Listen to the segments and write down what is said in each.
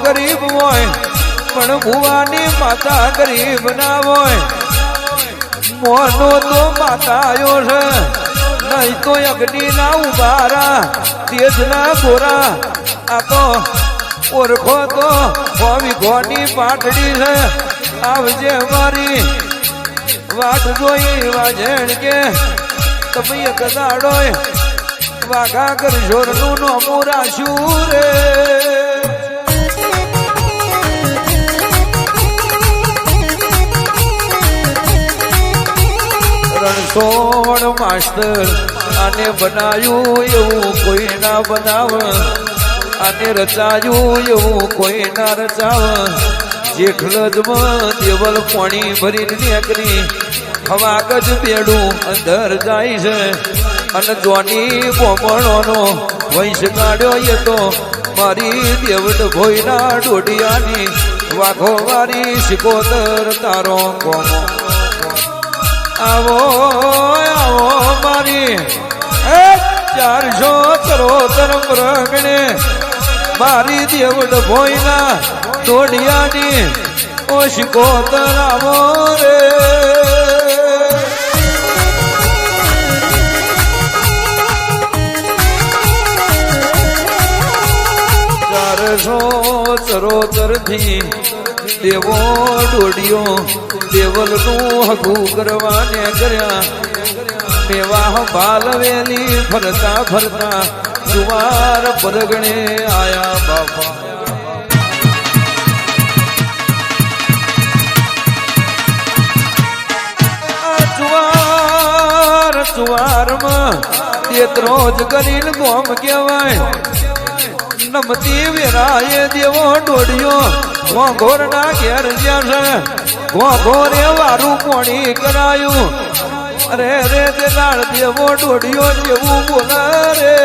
ગરીબ હોય પણ ભુવાની માતા ગરીબ ના હોય મોનો તો માતા આવ્યો છે નહીં તો અગ્નિ ના ઉભારા તેજ ના ગોરા આ તો ઓળખો તો વિઘોની પાટડી છે આવજે મારી વાટ જોઈ વાજણ કે તમે એક દાડો વાઘા કરશોર નું નોમું રાખ્યું રે રણછોડ માસ્ટર આને બનાવ્યું એવું કોઈ ના બનાવ આને રચાયું એવું કોઈ ના રચાવ જેઠલજમાં દેવલ પાણી ભરીને નીકળી હવા ગજ બેડું અંદર જાય છે અને જોની બોમણોનો વંશ કાઢ્યો એ તો મારી દેવડ ભોયના ડોડિયાની વાઘો વારી શિકોતર તારો કોમો આવો આવો મારી 473 પ્રગણે મારી દેવડ ભોયના ડોડિયાની ઓ શિકોતર આવો રે 473 થી દેવો ડોડિયો દેવલ નું હગું કરવાને કર્યા મેવાહ બાલવેલી ફરતા ફરતા જુવાર પરગણે આયા બાપા જુવારમાં તેતરો જ કરીને ગોમ કહેવાય નમતી વેરાય દેવો ડોડિયો ઘોઘોર ના ઘેર જ્યાં છે ઘોઘોરે વારું પોણી કરાયું અરે રે તે લાળ દેવો ડોડિયો જેવું બોલા રે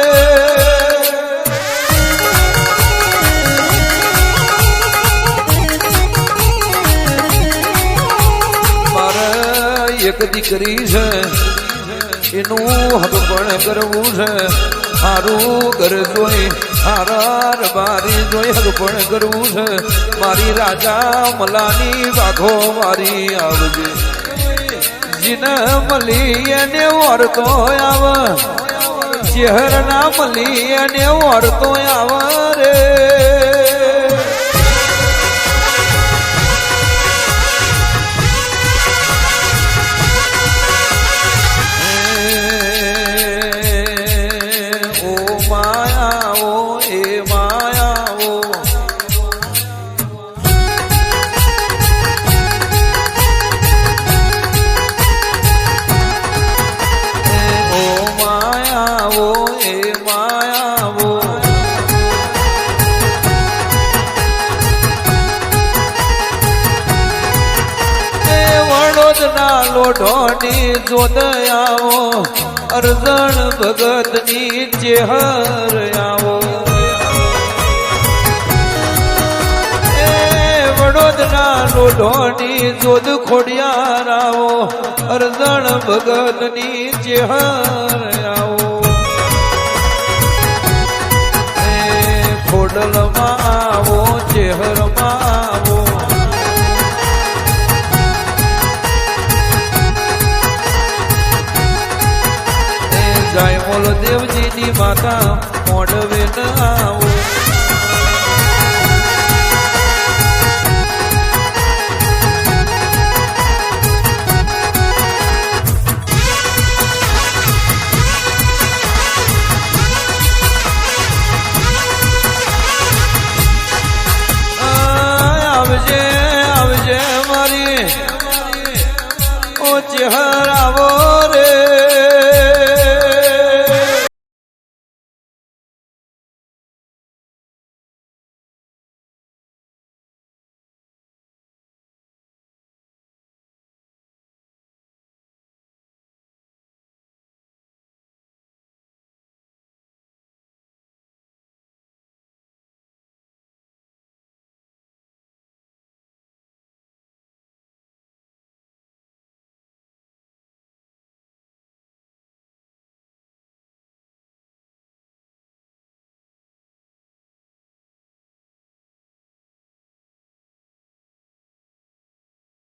મારે એક દીકરી છે એનું હક પણ કરવું છે હારું ઘર જોઈ હારાર બારી જોઈ હક પણ કરવું છે મારી રાજા મલાની વાઘો મારી આવજે જીને મળી એને ઓરતો આવ ચહેર ના મળી એને ઓરતો આવ રે લોઢોની જોત આવો અર્જણ ભગતની ચેહર આવો વડોદરા લોઢોની જોત ખોડિયાર આવો અર્જણ ભગતની ચેહર આવો ખોડલમાં આવો ચેહરમાં આવો જય બોલો દેવજીની માતા મોઢવે ન આવો આવજે આવજે મારી ઓ ચહેર આવો